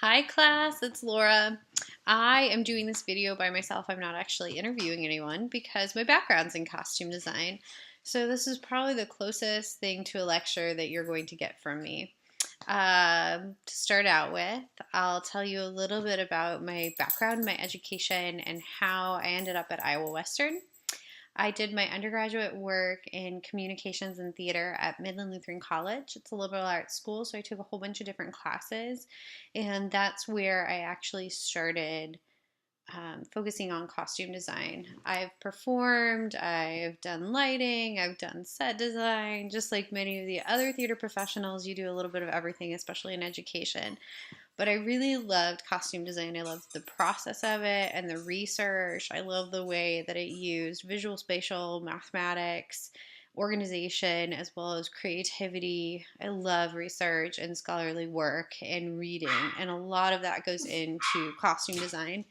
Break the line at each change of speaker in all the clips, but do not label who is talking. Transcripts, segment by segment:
Hi class, it's Laura. I am doing this video by myself. I'm not actually interviewing anyone because my background's in costume design. So this is probably the closest thing to a lecture that you're going to get from me. To start out with, I'll tell you a little bit about my background, my education, and how I ended up at Iowa Western. I did my undergraduate work in communications and theater at Midland Lutheran College. It's a liberal arts school, so I took a whole bunch of different classes, and that's where I actually started focusing on costume design. I've performed, I've done lighting, I've done set design. Just like many of the other theater professionals, you do a little bit of everything, especially in education. But I really loved costume design. I loved the process of it and the research. I love the way that it used visual, spatial, mathematics, organization, as well as creativity. I love research and scholarly work and reading, and a lot of that goes into costume design.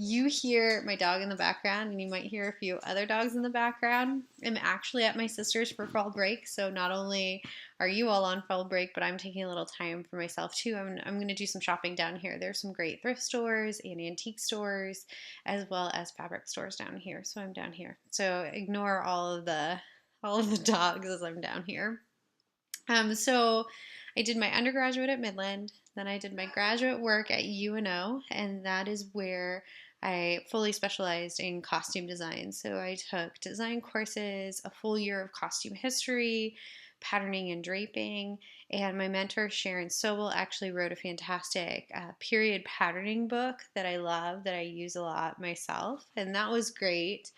You hear my dog in the background, and you might hear a few other dogs in the background. I'm actually at my sister's for fall break, so not only are you all on fall break, but I'm taking a little time for myself too. I'm going to do some shopping down here. There's some great thrift stores and antique stores, as well as fabric stores down here. So I'm down here. So ignore all of the dogs as I'm down here. So I did my undergraduate at Midland, then I did my graduate work at UNO, and that is where I fully specialized in costume design. So I took design courses, a full year of costume history, patterning and draping, and my mentor Sharon Sobel actually wrote a fantastic period patterning book that I love, that I use a lot myself, and that was great.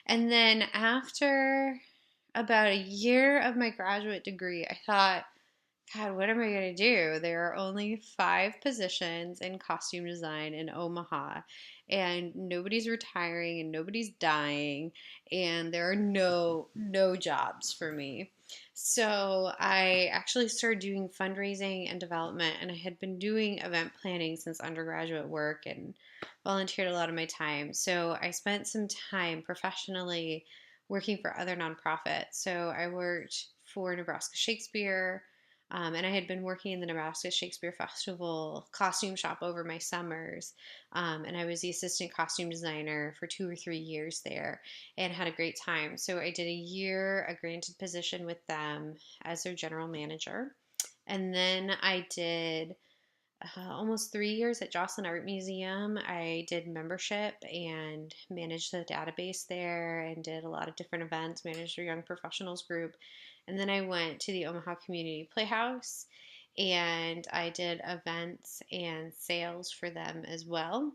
And then after about a year of my graduate degree, I thought, God, what am I going to do? There are only 5 positions in costume design in Omaha, and nobody's retiring and nobody's dying, and there are no jobs for me. So I actually started doing fundraising and development, and I had been doing event planning since undergraduate work and volunteered a lot of my time. So I spent some time professionally working for other nonprofits. So I worked for Nebraska Shakespeare. And I had been working in the Nebraska Shakespeare Festival costume shop over my summers. And I was the assistant costume designer for 2 or 3 years there and had a great time. So I did a year, a granted position with them as their general manager. And then I did almost 3 years at Joslyn Art Museum. I did membership and managed the database there and did a lot of different events, managed their young professionals group. And then I went to the Omaha Community Playhouse and I did events and sales for them as well.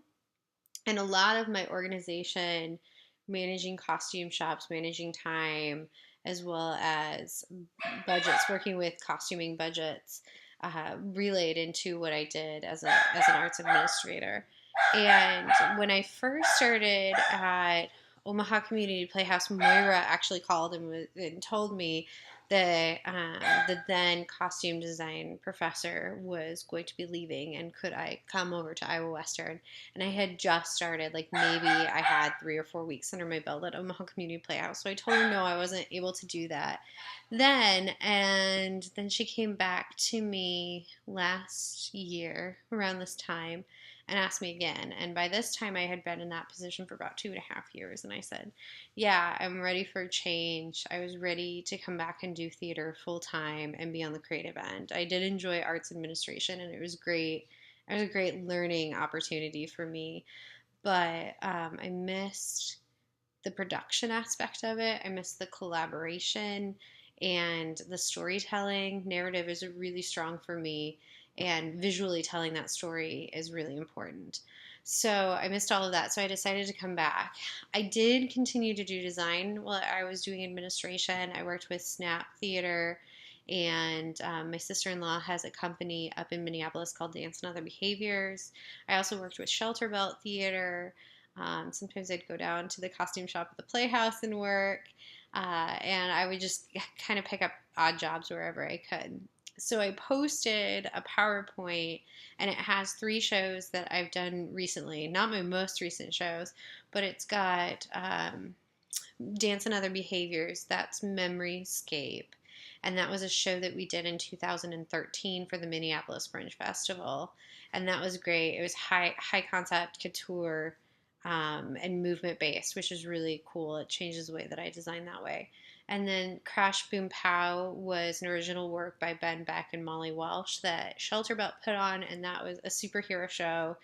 And a lot of my organization, managing costume shops, managing time, as well as budgets, working with costuming budgets, relayed into what I did as an arts administrator. And when I first started at Omaha Community Playhouse, Moira actually called and told me that the then costume design professor was going to be leaving, and could I come over to Iowa Western. And I had just started, like maybe I had 3 or 4 weeks under my belt at Omaha Community Playhouse. So I told her no, I wasn't able to do that then. And then she came back to me last year around this time and asked me again. And by this time, I had been in that position for about 2.5 years. And I said, yeah, I'm ready for a change. I was ready to come back and do theater full time and be on the creative end. I did enjoy arts administration, and it was great. It was a great learning opportunity for me, but I missed the production aspect of it. I missed the collaboration and the storytelling. Narrative is really strong for me, and visually telling that story is really important. So I missed all of that. So I decided to come back. I did continue to do design while I was doing administration. I worked with Snap Theater, and my sister-in-law has a company up in Minneapolis called Dance and Other Behaviors. I also worked with Shelter Belt Theater. Sometimes I'd go down to the costume shop at the Playhouse and work, and I would just kind of pick up odd jobs wherever I could. So I posted a PowerPoint, and it has 3 shows that I've done recently. Not my most recent shows, but it's got Dance and Other Behaviors, that's Memoryscape. and that was a show that we did in 2013 for the Minneapolis Fringe Festival, and that was great. It was high concept couture, and movement based, which is really cool. It changes the way that I design that way. And then Crash Boom Pow was an original work by Ben Beck and Molly Welsh that Shelter Belt put on, and that was a superhero show,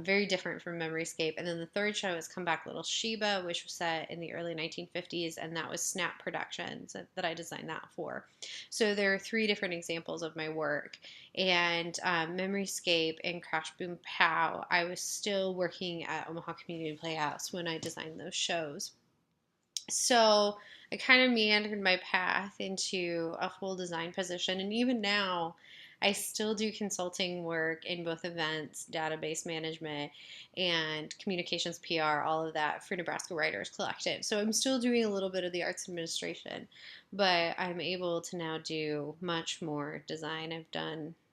very different from Memoryscape. And then the third show is Come Back Little Sheba, which was set in the early 1950s, and that was Snap Productions that I designed that for. So there are three different examples of my work. And Memoryscape and Crash Boom Pow, I was still working at Omaha Community Playhouse when I designed those shows. So I kind of meandered my path into a full design position. And even now, I still do consulting work in both events, database management, and communications PR, all of that for Nebraska Writers Collective. So I'm still doing a little bit of the arts administration, but I'm able to now do much more design.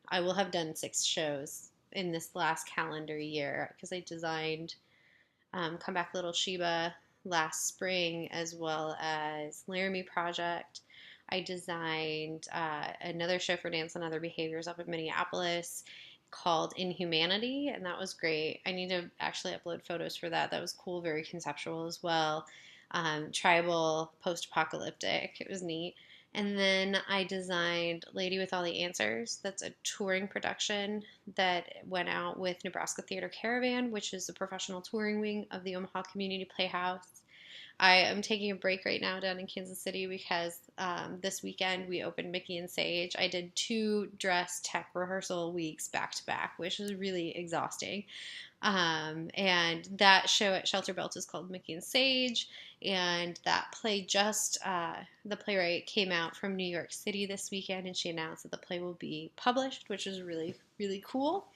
I will have done 6 shows in this last calendar year because I designed Come Back Little Sheba last spring, as well as Laramie Project. I designed another show for Dance and Other Behaviors up in Minneapolis called Inhumanity, and that was great. I need to actually upload photos for that. That was cool, very conceptual as well. Tribal, post-apocalyptic. It was neat. And then I designed Lady with All the Answers. That's a touring production that went out with Nebraska Theater Caravan, which is the professional touring wing of the Omaha Community Playhouse. I am taking a break right now down in Kansas City because this weekend we opened Mickey and Sage. I did 2 dress tech rehearsal weeks back to back, which was really exhausting. And that show at Shelter Belt is called Mickey and Sage, and that play the playwright came out from New York City this weekend, and she announced that the play will be published, which is really, really cool.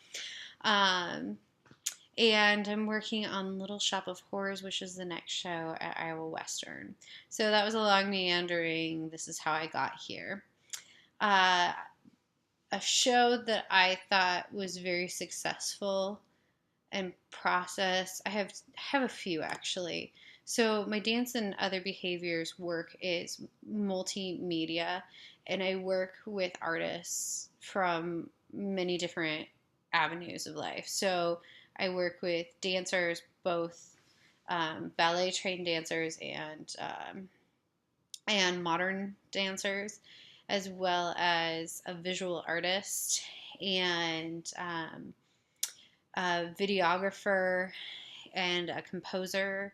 And I'm working on Little Shop of Horrors, which is the next show at Iowa Western. So that was a long meandering, this is how I got here. A show that I thought was very successful and process. I have a few actually. So my Dance and Other Behaviors work is multimedia, and I work with artists from many different avenues of life. So I work with dancers, both ballet trained dancers and modern dancers, as well as a visual artist and a videographer and a composer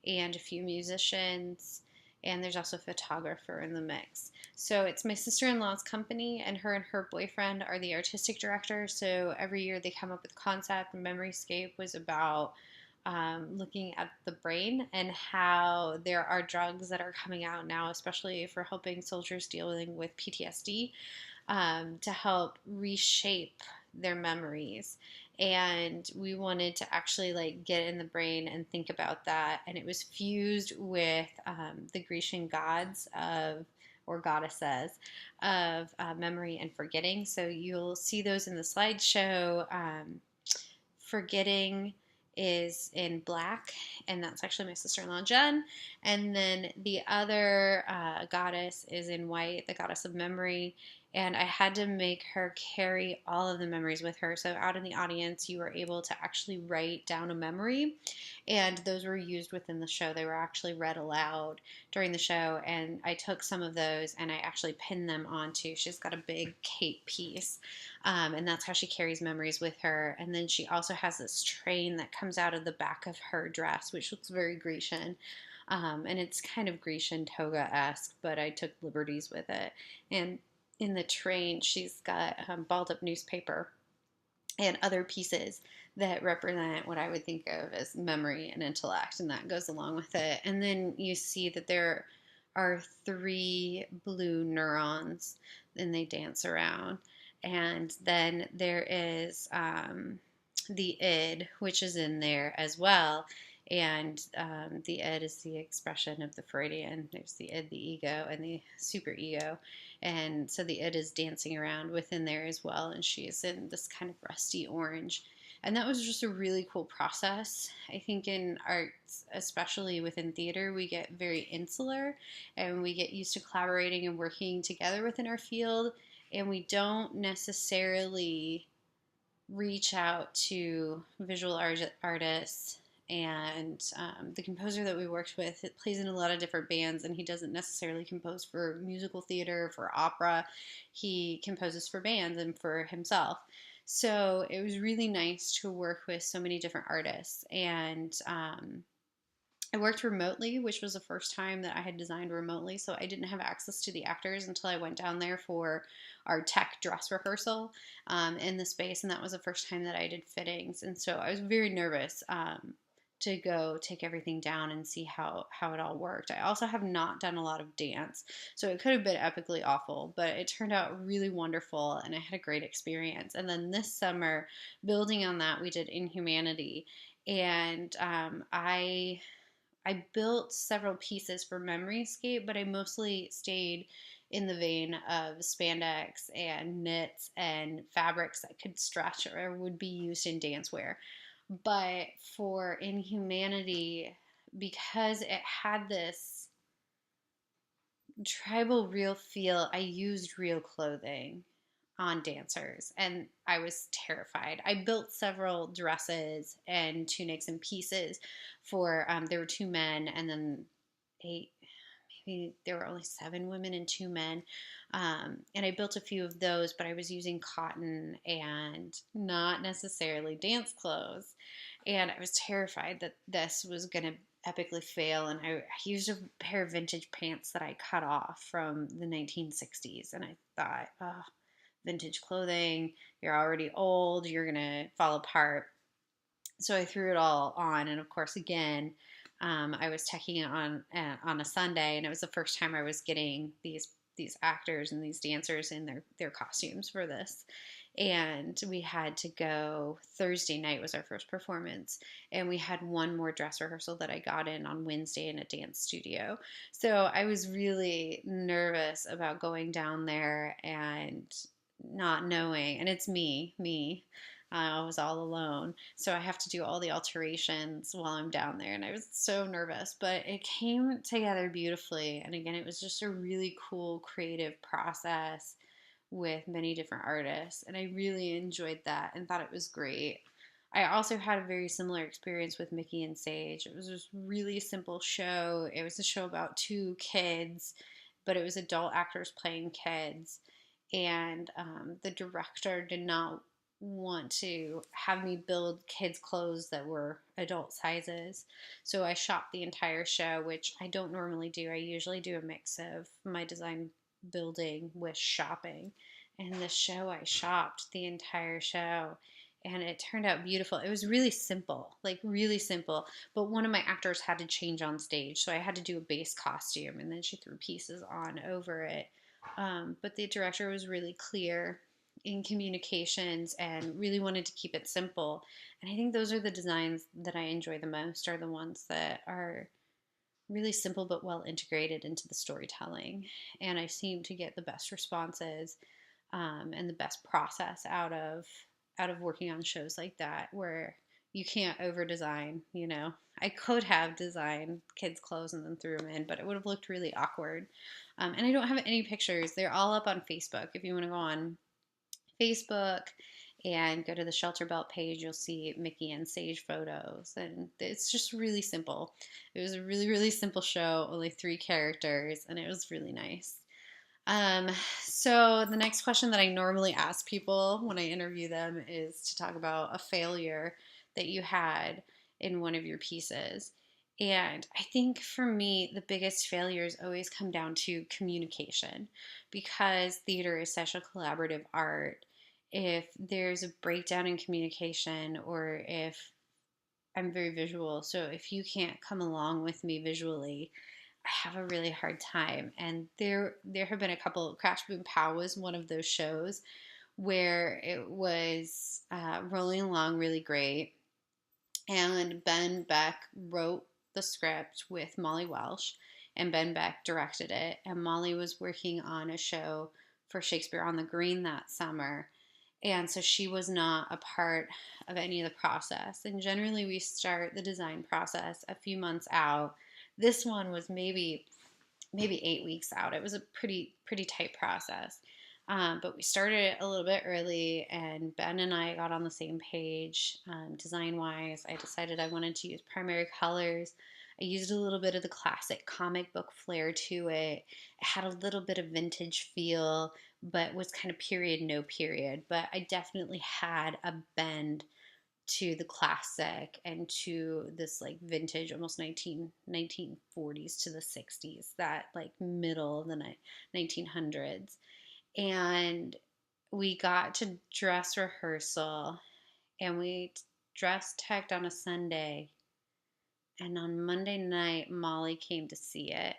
and a few musicians, and there's also a photographer in the mix. So it's my sister-in-law's company, and her boyfriend are the artistic director. So every year they come up with a concept. Memoryscape was about looking at the brain and how there are drugs that are coming out now, especially for helping soldiers dealing with PTSD, to help reshape their memories. And we wanted to actually like get in the brain and think about that, and it was fused with the Grecian gods of or goddesses of memory and forgetting. So you'll see those in the slideshow. Forgetting is in black, and that's actually my sister-in-law Jen. And then the other goddess is in white, the goddess of memory. And I had to make her carry all of the memories with her. So out in the audience, you were able to actually write down a memory, and those were used within the show. They were actually read aloud during the show, and I took some of those and I actually pinned them onto. She's got a big cape piece, and that's how she carries memories with her. And then she also has this train that comes out of the back of her dress, which looks very Grecian. And it's kind of Grecian toga-esque, but I took liberties with it. And in the train, she's got balled up newspaper and other pieces that represent what I would think of as memory and intellect, and that goes along with it. And then you see that there are 3 blue neurons, and they dance around. And then there is the id, which is in there as well. And the id is the expression of the Freudian. There's the id, the ego, and the superego. And so the id is dancing around within there as well. And she is in this kind of rusty orange. And that was just a really cool process. I think in arts, especially within theater, we get very insular and we get used to collaborating and working together within our field, and we don't necessarily reach out to artists. And the composer that we worked with, it plays in a lot of different bands, and he doesn't necessarily compose for musical theater, for opera. He composes for bands and for himself. So it was really nice to work with so many different artists. And I worked remotely, which was the first time that I had designed remotely. So I didn't have access to the actors until I went down there for our tech dress rehearsal in the space. And that was the first time that I did fittings. And so I was very nervous to go take everything down and see how it all worked. I also have not done a lot of dance. So it could have been epically awful, but it turned out really wonderful and I had a great experience. And then this summer, building on that, we did Inhumanity. And I built several pieces for Memoryscape, but I mostly stayed in the vein of spandex and knits and fabrics that could stretch or would be used in dancewear. But for Inhumanity, because it had this tribal real feel, I used real clothing on dancers and I was terrified. I built several dresses and tunics and pieces for there were two men and then eight, maybe there were only seven women and two men. And I built a few of those, but I was using cotton and not necessarily dance clothes. And I was terrified that this was going to epically fail. And I used a pair of vintage pants that I cut off from the 1960s. And I thought, oh, vintage clothing, you're already old, you're going to fall apart. So I threw it all on. And of course, again, I was teching it on a Sunday, and it was the first time I was getting these actors and these dancers in their costumes for this. And we had to go Thursday night was our first performance, and we had one more dress rehearsal that I got in on Wednesday in a dance studio. So I was really nervous about going down there and not knowing, and it's me. I was all alone. So I have to do all the alterations while I'm down there. And I was so nervous, but it came together beautifully. And again, it was just a really cool creative process with many different artists. And I really enjoyed that and thought it was great. I also had a very similar experience with Mickey and Sage. It was this really simple show. It was a show about two kids, but it was adult actors playing kids. And the director did not want to have me build kids' clothes that were adult sizes. So I shopped the entire show, which I don't normally do. I usually do a mix of my design building with shopping. And the show, I shopped the entire show. And it turned out beautiful. It was really simple, like really simple. But one of my actors had to change on stage. So I had to do a base costume. And then she threw pieces on over it. But the director was really clear in communications and really wanted to keep it simple. And I think those are the designs that I enjoy the most, are the ones that are really simple but well integrated into the storytelling. And I seem to get the best responses and the best process out of working on shows like that, where you can't over design. I could have designed kids' clothes and then threw them in, but it would have looked really awkward. And I don't have any pictures. They're all up on Facebook. If you want to go on Facebook and go to the Shelter Belt page, you'll see Mickey and Sage photos. And it's just really simple. It was a really, really simple show, only 3 characters, and it was really nice. So the next question that I normally ask people when I interview them is to talk about a failure that you had in one of your pieces. And I think for me, the biggest failures always come down to communication, because theater is such a collaborative art. If there's a breakdown in communication, or if I'm very visual, so if you can't come along with me visually, I have a really hard time. And there have been a couple. Crash Boom Pow was one of those shows where it was rolling along really great, and Ben Beck wrote the script with Molly Welsh, and Ben Beck directed it. And Molly was working on a show for Shakespeare on the Green that summer. And so she was not a part of any of the process. And generally, we start the design process a few months out. This one was maybe 8 weeks out. It was a pretty tight process. But we started it a little bit early, and Ben and I got on the same page design wise. I decided I wanted to use primary colors. I used a little bit of the classic comic book flair to it. It had a little bit of vintage feel, but was kind of period, no period. But I definitely had a bend to the classic and to this like vintage, almost 1940s to the 60s, that like middle of the 1900s. And we got to dress rehearsal, and we dress teched on a Sunday. And on Monday night, Molly came to see it,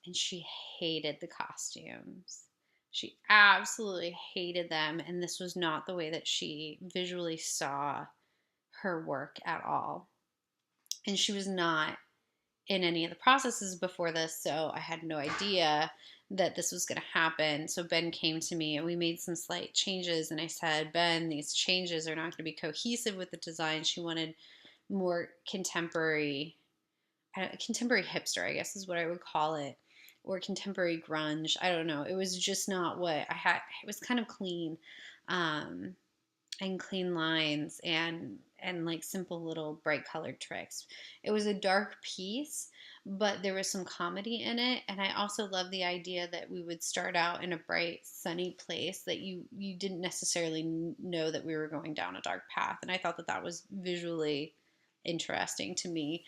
and she hated the costumes. She absolutely hated them, and this was not the way that she visually saw her work at all. And she was not in any of the processes before this, so I had no idea that this was going to happen. So Ben came to me and we made some slight changes, and I said, Ben, these changes are not going to be cohesive with the design. She wanted more contemporary hipster, I guess is what I would call it, or contemporary grunge. I don't know. It was just not what I had. It was kind of clean. And clean lines and like simple little bright colored tricks. It was a dark piece, but there was some comedy in it, and I also love the idea that we would start out in a bright sunny place that you didn't necessarily know that we were going down a dark path, and I thought that that was visually interesting to me,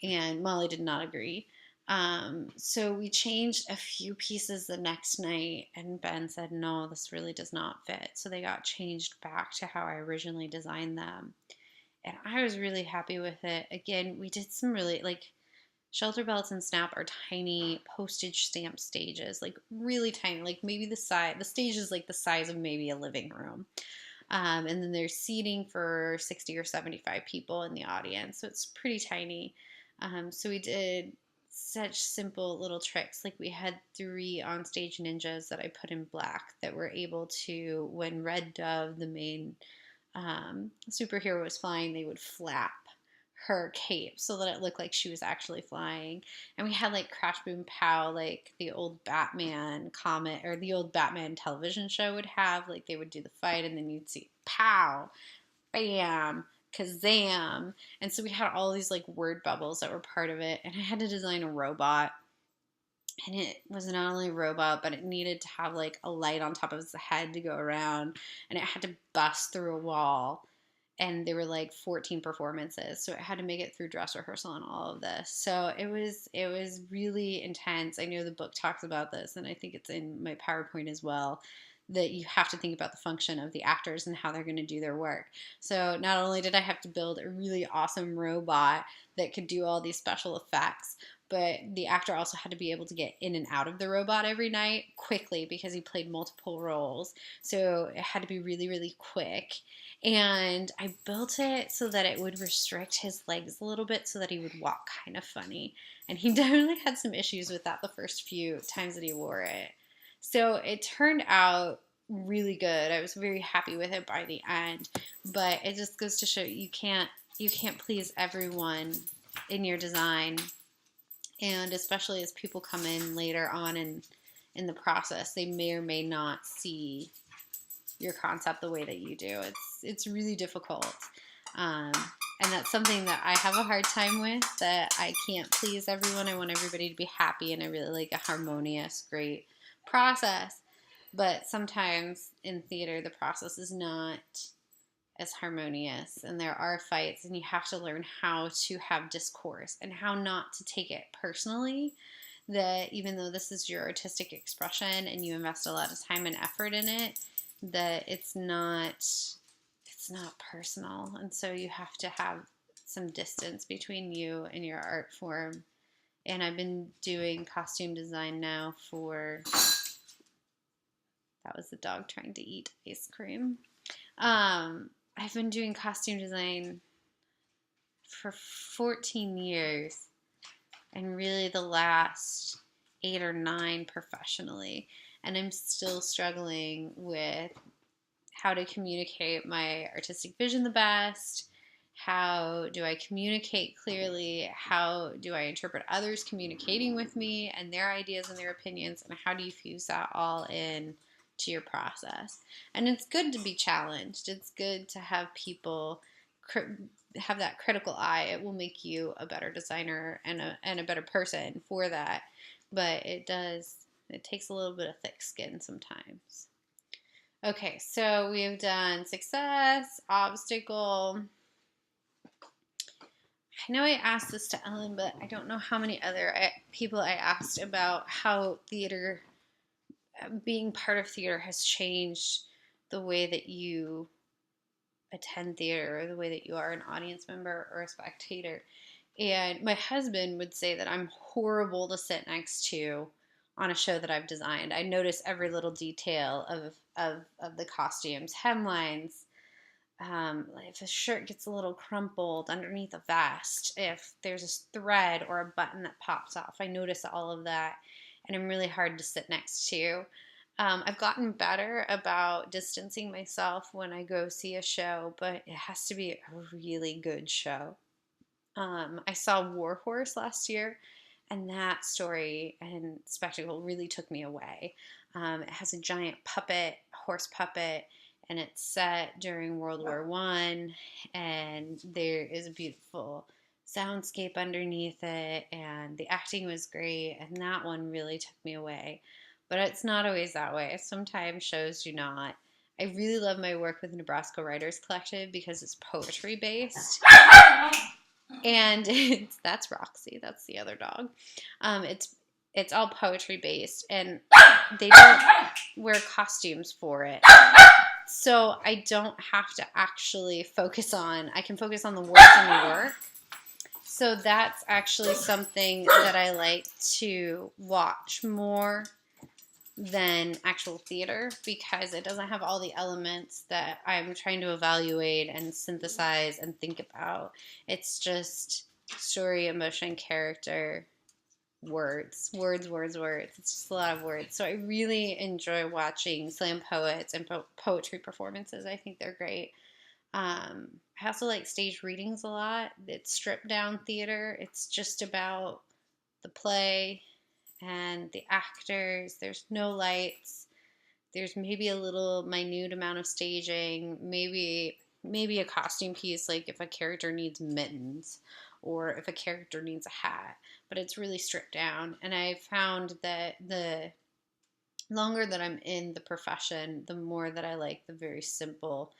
and Molly did not agree. So we changed a few pieces the next night, and Ben said, no, this really does not fit. So they got changed back to how I originally designed them. And I was really happy with it. Again, we did some really, like, Shelter Belts and Snap are tiny postage stamp stages, like really tiny, like maybe the stage is like the size of maybe a living room. And then there's seating for 60 or 75 people in the audience. So it's pretty tiny. So we did such simple little tricks. Like we had 3 onstage ninjas that I put in black that were able to, when Red Dove, the main superhero, was flying, they would flap her cape so that it looked like she was actually flying. And we had like Crash Boom Pow, like the old Batman comic or the old Batman television show would have. Like they would do the fight, and then you'd see pow, bam, Kazam. And so we had all these like word bubbles that were part of it. And I had to design a robot. And it was not only a robot, but it needed to have like a light on top of its head to go around. And it had to bust through a wall. And there were like 14 performances. So it had to make it through dress rehearsal and all of this. So it was really intense. I know the book talks about this, and I think it's in my PowerPoint as well, that you have to think about the function of the actors and how they're going to do their work. So not only did I have to build a really awesome robot that could do all these special effects, but the actor also had to be able to get in and out of the robot every night quickly because he played multiple roles. So it had to be really, really quick. And I built it so that it would restrict his legs a little bit so that he would walk kind of funny. And he definitely had some issues with that the first few times that he wore it. So it turned out really good. I was very happy with it by the end. But it just goes to show you can't please everyone in your design. And especially as people come in later on in the process, they may or may not see your concept the way that you do. It's really difficult. And that's something that I have a hard time with, that I can't please everyone. I want everybody to be happy, and I really like a harmonious, great process. But sometimes in theater, the process is not as harmonious, and there are fights, and you have to learn how to have discourse and how not to take it personally, that even though this is your artistic expression and you invest a lot of time and effort in it, that it's not personal. And so you have to have some distance between you and your art form. And I've been doing costume design now for, that was the dog trying to eat ice cream. I've been doing costume design for 14 years, and really the last 8 or 9 professionally. And I'm still struggling with how to communicate my artistic vision the best. How do I communicate clearly? How do I interpret others communicating with me and their ideas and their opinions? And how do you fuse that all in to your process? And it's good to be challenged. It's good to have people have that critical eye. It will make you a better designer and a better person for that. But it takes a little bit of thick skin sometimes. Okay, so we've done success, obstacle. I know I asked this to Ellen, but I don't know how many other people I asked about how theater, being part of theater, has changed the way that you attend theater, or the way that you are an audience member or a spectator. And my husband would say that I'm horrible to sit next to on a show that I've designed. I notice every little detail of the costumes, hemlines, if a shirt gets a little crumpled underneath a vest, if there's a thread or a button that pops off, I notice all of that, and I'm really hard to sit next to. I've gotten better about distancing myself when I go see a show, but it has to be a really good show. I saw Warhorse last year, and that story and spectacle really took me away. It has a giant puppet, horse puppet, and it's set during World War I, and there is a beautiful soundscape underneath it, and the acting was great, and that one really took me away. But it's not always that way. Sometimes shows do not. I really love my work with Nebraska Writers Collective because it's poetry based. And that's Roxy. That's the other dog. It's all poetry based, and they don't wear costumes for it. So I don't have to actually focus on. I can focus on the words in the work. So that's actually something that I like to watch more than actual theater, because it doesn't have all the elements that I'm trying to evaluate and synthesize and think about. It's just story, emotion, character, words. It's just a lot of words. So I really enjoy watching slam poets and poetry performances. I think they're great. I also like stage readings a lot. It's stripped down theater. It's just about the play and the actors. There's no lights. There's maybe a little minute amount of staging, maybe a costume piece, like if a character needs mittens or if a character needs a hat, but it's really stripped down. And I found that the longer that I'm in the profession, the more that I like the very simple.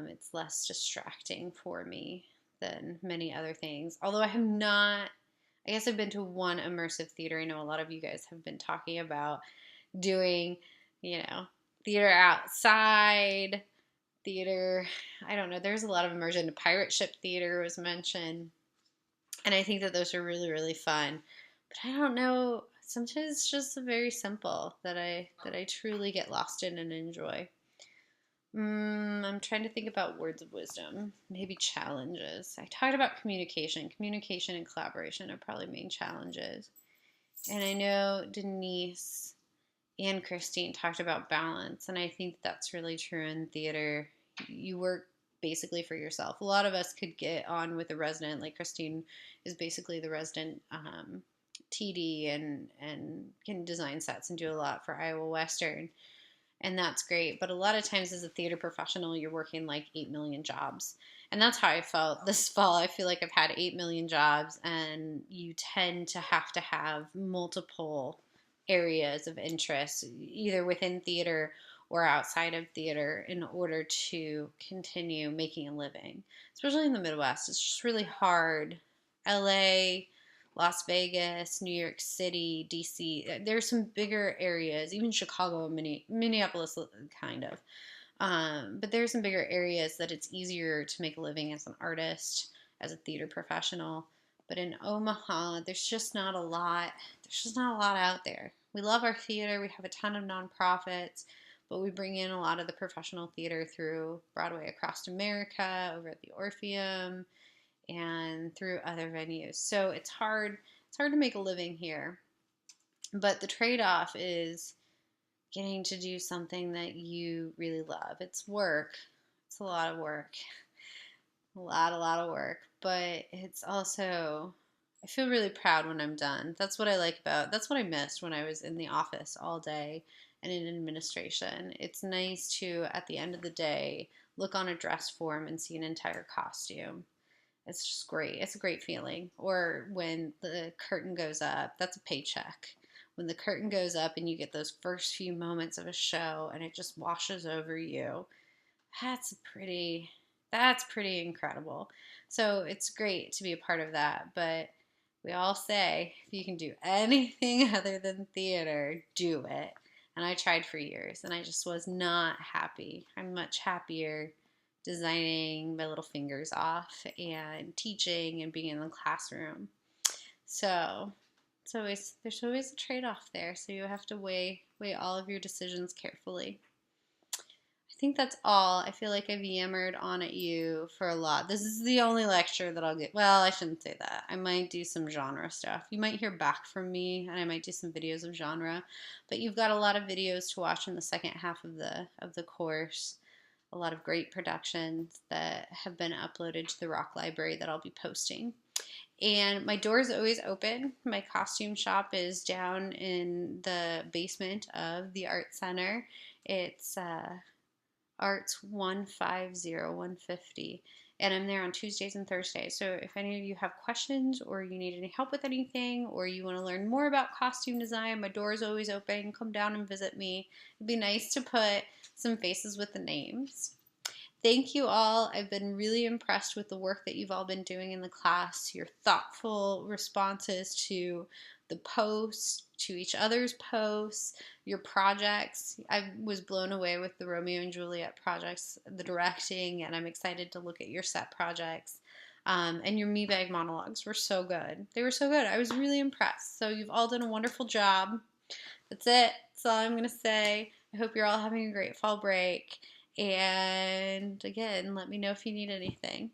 It's less distracting for me than many other things. Although I guess I've been to one immersive theater. I know a lot of you guys have been talking about doing, theater outside, theater, I don't know, there's a lot of immersion. Pirate ship theater was mentioned. And I think that those are really, really fun. But I don't know, sometimes it's just very simple that I truly get lost in and enjoy. I'm trying to think about words of wisdom, maybe challenges. I talked about communication. Communication and collaboration are probably main challenges. And I know Denise and Christine talked about balance, and I think that's really true in theater. You work basically for yourself. A lot of us could get on with a resident, like Christine is basically the resident TD and can design sets and do a lot for Iowa Western. And that's great. But a lot of times as a theater professional, you're working like 8 million jobs. And that's how I felt this fall. I feel like I've had 8 million jobs, and you tend to have multiple areas of interest, either within theater or outside of theater, in order to continue making a living. Especially in the Midwest, it's just really hard. LA, Las Vegas, New York City, DC. There's some bigger areas, even Chicago, Minneapolis, kind of. But there's some bigger areas that it's easier to make a living as an artist, as a theater professional. But in Omaha, there's just not a lot. There's just not a lot out there. We love our theater. We have a ton of nonprofits, but we bring in a lot of the professional theater through Broadway Across America, over at the Orpheum, and through other venues. So it's hard to make a living here. But the trade-off is getting to do something that you really love. It's work. It's a lot of work. A lot of work. But it's also, I feel really proud when I'm done. That's what I like about, that's what I missed when I was in the office all day and in administration. It's nice to, at the end of the day, look on a dress form and see an entire costume. It's just great. It's a great feeling. Or when the curtain goes up, that's a paycheck. When the curtain goes up and you get those first few moments of a show and it just washes over you, that's pretty that's pretty incredible. So it's great to be a part of that, but we all say if you can do anything other than theater, do it. And I tried for years and I just was not happy. I'm much happier designing my little fingers off and teaching and being in the classroom. So there's always a trade-off there. So you have to weigh all of your decisions carefully. I think that's all. I feel like I've yammered on at you for a lot. This is the only lecture that I'll get. Well, I shouldn't say that. I might do some genre stuff. You might hear back from me, and I might do some videos of genre. But you've got a lot of videos to watch in the second half of the course. A lot of great productions that have been uploaded to the Rock Library that I'll be posting. And my door is always open. My costume shop is down in the basement of the Art Center. It's Arts 150, 150. And I'm there on Tuesdays and Thursdays. So if any of you have questions or you need any help with anything or you want to learn more about costume design, my door is always open. Come down and visit me. It'd be nice to put some faces with the names. Thank you all. I've been really impressed with the work that you've all been doing in the class, your thoughtful responses to the posts, to each other's posts, your projects. I was blown away with the Romeo and Juliet projects, the directing, and I'm excited to look at your set projects. And your Me Bag monologues were so good. They were so good. I was really impressed. So you've all done a wonderful job. That's it. That's all I'm going to say. I hope you're all having a great fall break. And again, let me know if you need anything.